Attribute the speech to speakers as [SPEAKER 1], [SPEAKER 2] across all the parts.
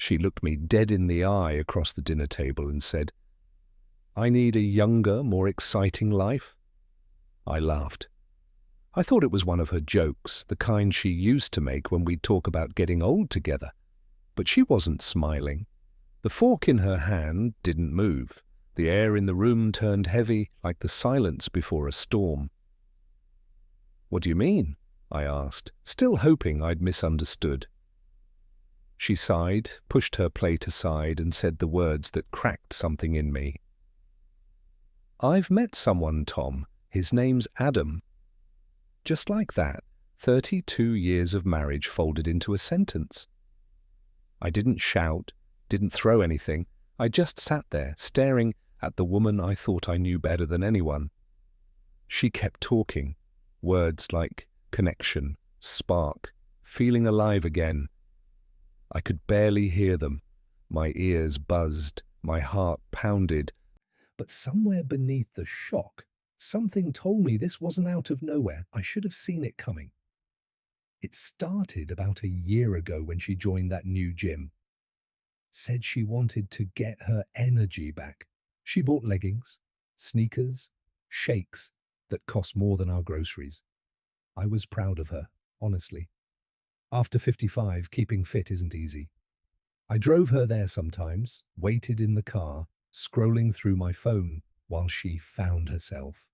[SPEAKER 1] She looked me dead in the eye across the dinner table and said, "I need a younger, more exciting life." I laughed. I thought it was one of her jokes, the kind she used to make when we'd talk about getting old together. But she wasn't smiling. The fork in her hand didn't move. The air in the room turned heavy, like the silence before a storm. "What do you mean?" I asked, still hoping I'd misunderstood. She sighed, pushed her plate aside, and said the words that cracked something in me. "I've met someone, Tom. His name's Adam." Just like that, 32 years of marriage folded into a sentence. I didn't shout, didn't throw anything. I just sat there, staring at the woman I thought I knew better than anyone. She kept talking, words like connection, spark, feeling alive again. I could barely hear them. My ears buzzed, my heart pounded. But somewhere beneath the shock, something told me this wasn't out of nowhere. I should have seen it coming. It started about a year ago when she joined that new gym. Said she wanted to get her energy back. She bought leggings, sneakers, shakes that cost more than our groceries. I was proud of her, honestly. After 55, keeping fit isn't easy. I drove her there sometimes, waited in the car, scrolling through my phone while she found herself.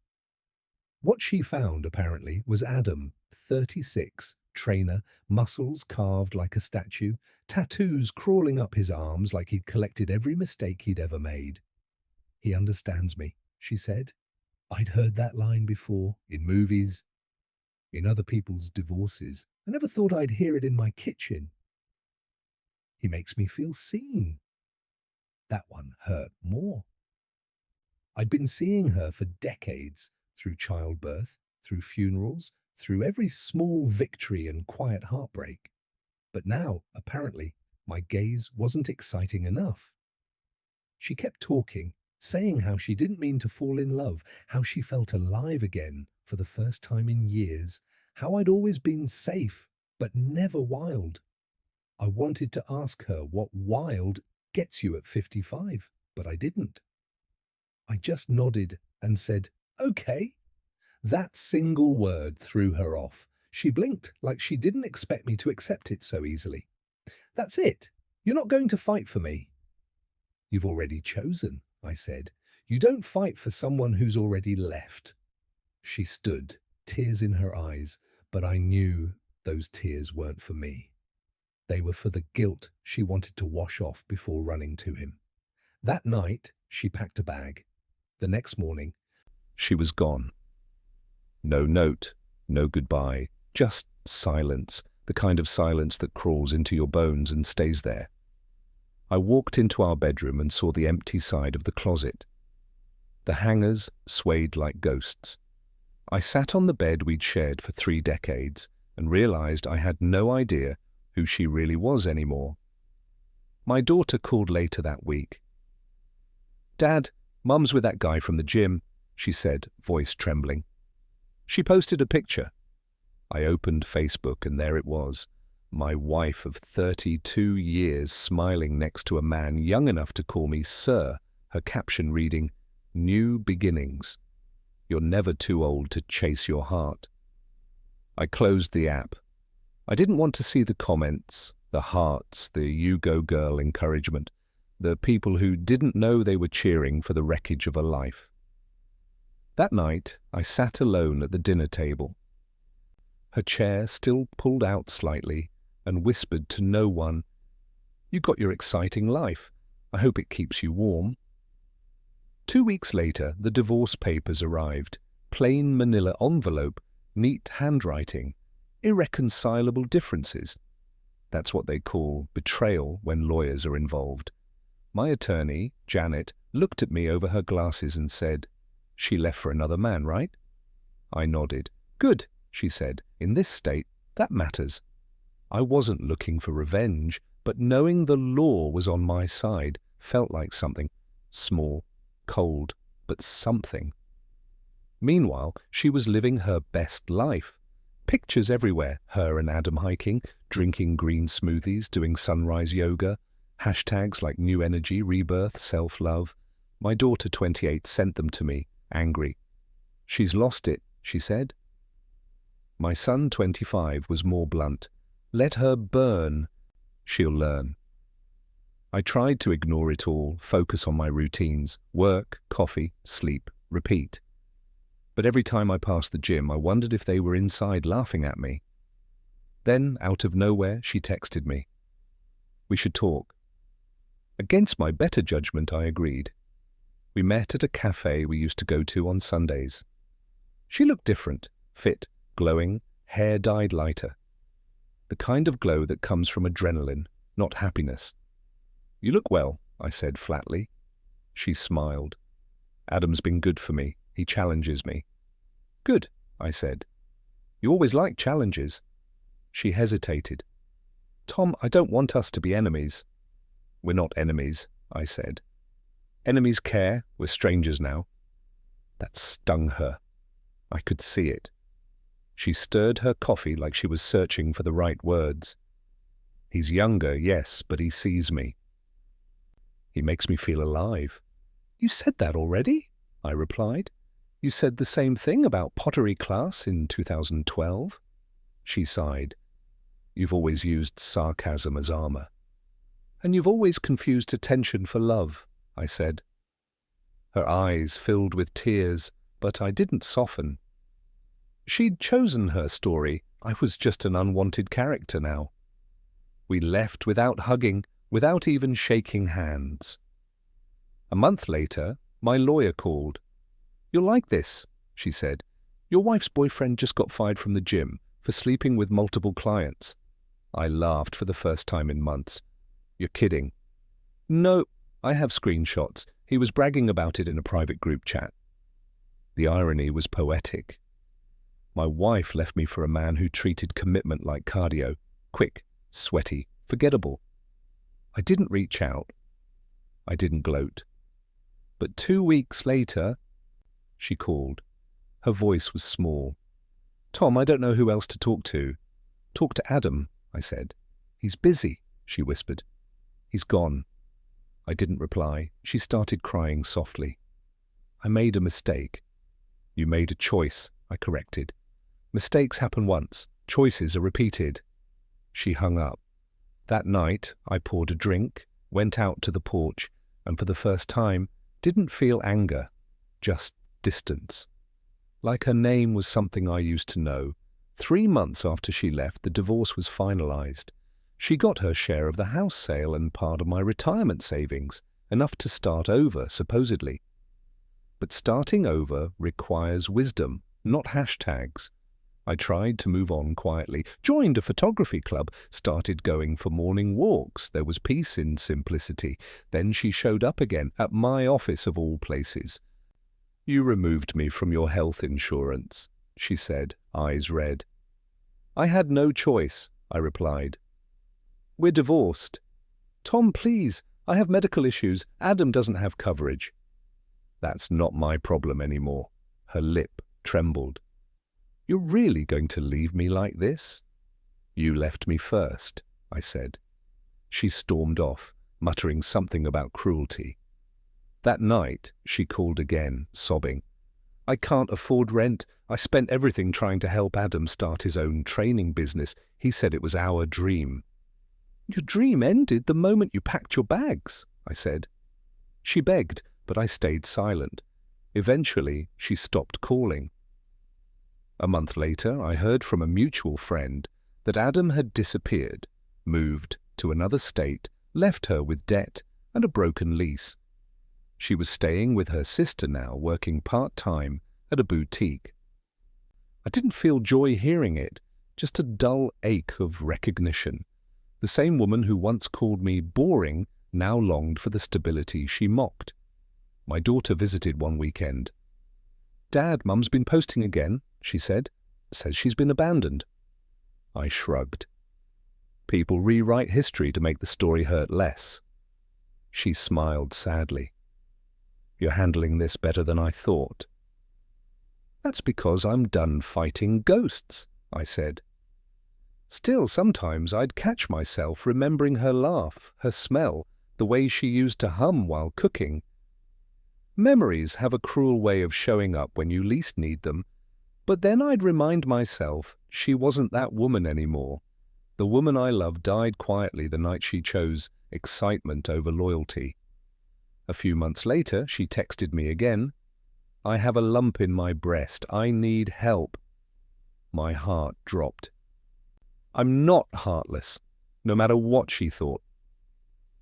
[SPEAKER 1] What she found, apparently, was Adam, 36, trainer, muscles carved like a statue, tattoos crawling up his arms like he'd collected every mistake he'd ever made. "He understands me," she said. I'd heard that line before, in movies, in other people's divorces. I never thought I'd hear it in my kitchen. "He makes me feel seen." That one hurt more. I'd been seeing her for decades, through childbirth, through funerals, through every small victory and quiet heartbreak. But now, apparently, my gaze wasn't exciting enough. She kept talking, saying how she didn't mean to fall in love, how she felt alive again for the first time in years, how I'd always been safe, but never wild. I wanted to ask her what wild gets you at 55, but I didn't. I just nodded and said, "Okay." That single word threw her off. She blinked like she didn't expect me to accept it so easily. "That's it. You're not going to fight for me." "You've already chosen," I said. "You don't fight for someone who's already left." She stood, tears in her eyes, but I knew those tears weren't for me. They were for the guilt she wanted to wash off before running to him. That night, she packed a bag. The next morning, she was gone. No note, no goodbye, just silence, the kind of silence that crawls into your bones and stays there. I walked into our bedroom and saw the empty side of the closet. The hangers swayed like ghosts. I sat on the bed we'd shared for 3 decades and realized I had no idea who she really was anymore. My daughter called later that week. "Dad, Mum's with that guy from the gym," she said, voice trembling. She posted a picture. I opened Facebook and there it was, my wife of 32 years smiling next to a man young enough to call me sir, her caption reading, "New beginnings. You're never too old to chase your heart." I closed the app. I didn't want to see the comments, the hearts, the "you go girl" encouragement, the people who didn't know they were cheering for the wreckage of a life. That night, I sat alone at the dinner table. Her chair still pulled out slightly, and whispered to no one, "You got your exciting life. I hope it keeps you warm." 2 weeks later, the divorce papers arrived. Plain manila envelope, neat handwriting, irreconcilable differences. That's what they call betrayal when lawyers are involved. My attorney, Janet, looked at me over her glasses and said, "She left for another man, right?" I nodded. "Good," she said. "In this state, that matters." I wasn't looking for revenge, but knowing the law was on my side felt like something. Small, cold, but something. Meanwhile, she was living her best life. Pictures everywhere, her and Adam hiking, drinking green smoothies, doing sunrise yoga, Hashtags like new energy, rebirth, self-love. My daughter, 28, sent them to me, angry. She's lost it, she said. My son, 25, was more blunt. Let her burn. She'll learn. I tried to ignore it all, focus on my routines, work, coffee, sleep, repeat. But every time I passed the gym, I wondered if they were inside laughing at me. Then, out of nowhere, she texted me. We should talk. Against my better judgment, I agreed. We met at a cafe we used to go to on Sundays. She looked different, fit, glowing, hair dyed lighter. The kind of glow that comes from adrenaline, not happiness. You look well, I said flatly. She smiled. Adam's been good for me. He challenges me. Good, I said. You always like challenges. She hesitated. Tom, I don't want us to be enemies. We're not enemies, I said. Enemies care, we're strangers now. That stung her. I could see it. She stirred her coffee like she was searching for the right words. He's younger, yes, but he sees me. He makes me feel alive. You said that already, I replied. You said the same thing about pottery class in 2012. She sighed. You've always used sarcasm as armor. And you've always confused attention for love, I said. Her eyes filled with tears, but I didn't soften. She'd chosen her story. I was just an unwanted character now. We left without hugging, without even shaking hands. A month later, my lawyer called. You'll like this, she said. Your wife's boyfriend just got fired from the gym for sleeping with multiple clients. I laughed for the first time in months. You're kidding. No, I have screenshots. He was bragging about it in a private group chat. The irony was poetic. My wife left me for a man who treated commitment like cardio, quick, sweaty, forgettable. I didn't reach out. I didn't gloat. But 2 weeks later, she called. Her voice was small. Tom, I don't know who else to talk to. Talk to Adam, I said. He's busy, she whispered. He's gone. I didn't reply. She started crying softly. I made a mistake. You made a choice, I corrected. Mistakes happen once. Choices are repeated. She hung up. That night, I poured a drink, went out to the porch, and for the first time, didn't feel anger, just distance. Like her name was something I used to know. 3 months after she left, the divorce was finalized. She got her share of the house sale and part of my retirement savings, enough to start over, supposedly. But starting over requires wisdom, not hashtags. I tried to move on quietly, joined a photography club, started going for morning walks. There was peace in simplicity. Then she showed up again, at my office of all places. You removed me from your health insurance, she said, eyes red. I had no choice, I replied. We're divorced. Tom, please, I have medical issues. Adam doesn't have coverage. That's not my problem anymore. Her lip trembled. You're really going to leave me like this? You left me first, I said. She stormed off, muttering something about cruelty. That night, she called again, sobbing. I can't afford rent. I spent everything trying to help Adam start his own training business. He said it was our dream. Your dream ended the moment you packed your bags, I said. She begged, but I stayed silent. Eventually, she stopped calling. A month later, I heard from a mutual friend that Adam had disappeared, moved to another state, left her with debt and a broken lease. She was staying with her sister now, working part-time at a boutique. I didn't feel joy hearing it, just a dull ache of recognition. The same woman who once called me boring now longed for the stability she mocked. My daughter visited one weekend. Dad, Mum's been posting again, she said. Says she's been abandoned. I shrugged. People rewrite history to make the story hurt less. She smiled sadly. You're handling this better than I thought. That's because I'm done fighting ghosts, I said. Still, sometimes I'd catch myself remembering her laugh, her smell, the way she used to hum while cooking. Memories have a cruel way of showing up when you least need them, but then I'd remind myself she wasn't that woman anymore. The woman I loved died quietly the night she chose excitement over loyalty. A few months later, she texted me again. "I have a lump in my breast. I need help." My heart dropped. I'm not heartless, no matter what she thought.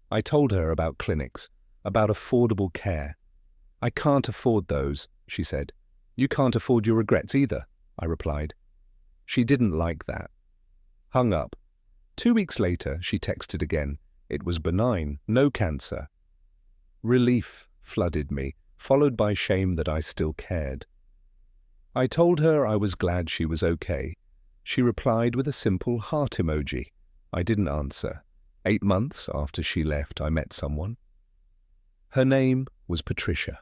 [SPEAKER 1] I told her about clinics, about affordable care. "I can't afford those," she said. "You can't afford your regrets either," I replied. She didn't like that. Hung up. 2 weeks later, she texted again. It was benign, no cancer. Relief flooded me, followed by shame that I still cared. I told her I was glad she was okay. She replied with a simple heart emoji. I didn't answer. 8 months after she left, I met someone. Her name was Patricia.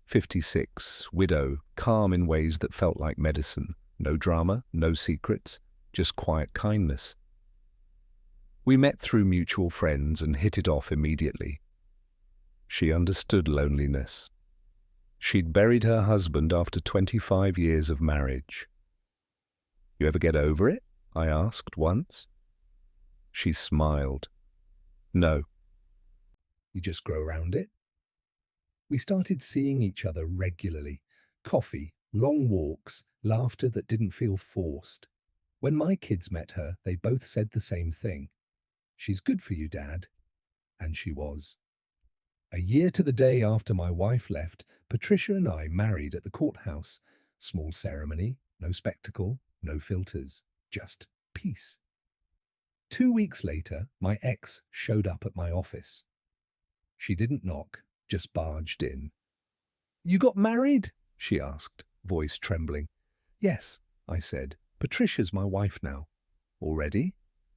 [SPEAKER 1] 56, widow, calm in ways that felt like medicine. No drama, no secrets, just quiet kindness. We met through mutual friends and hit it off immediately. She understood loneliness. She'd buried her husband after 25 years of marriage. "You ever get over it?" I asked once. She smiled. "No." "You just grow around it?" We started seeing each other regularly. Coffee, long walks, laughter that didn't feel forced. When my kids met her, they both said the same thing. "She's good for you, Dad." And she was. A year to the day after my wife left, Patricia and I married at the courthouse. Small ceremony, no spectacle, no filters, just peace. 2 weeks later, my ex showed up at my office. She didn't knock, just barged in. "You got married?" she asked, voice trembling. "Yes," I said. "Patricia's my wife now." "Already?"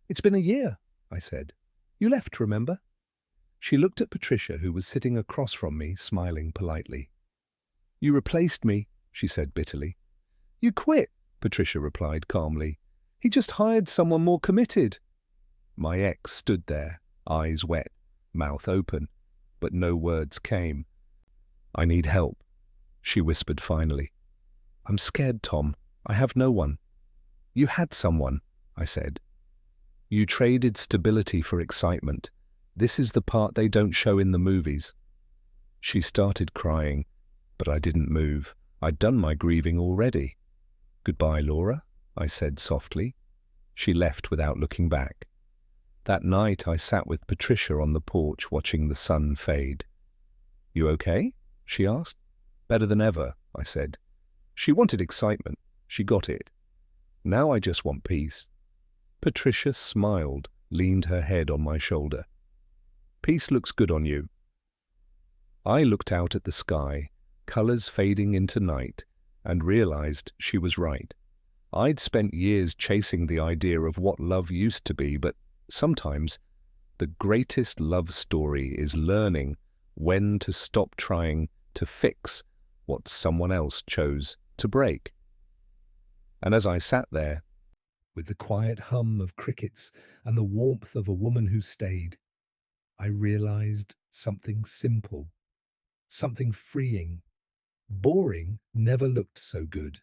[SPEAKER 1] "It's been a year," I said. "You left, remember?" She looked at Patricia, who was sitting across from me, smiling politely. "You replaced me," she said bitterly. "You quit," Patricia replied calmly. "He just hired someone more committed." My ex stood there, eyes wet, mouth open, but no words came. "I need help," she whispered finally. "I'm scared, Tom. I have no one." "You had someone," I said. "You traded stability for excitement. This is the part they don't show in the movies." She started crying, but I didn't move. I'd done my grieving already. "Goodbye, Laura," I said softly. She left without looking back. That night I sat with Patricia on the porch watching the sun fade. "You okay?" she asked. "Better than ever," I said. She wanted excitement. She got it. Now I just want peace. Patricia smiled, leaned her head on my shoulder. "Peace looks good on you." I looked out at the sky, colors fading into night, and realized she was right. I'd spent years chasing the idea of what love used to be, but sometimes the greatest love story is learning when to stop trying to fix what someone else chose to break. And as I sat there, with the quiet hum of crickets and the warmth of a woman who stayed, I realized something simple, something freeing. Boring never looked so good.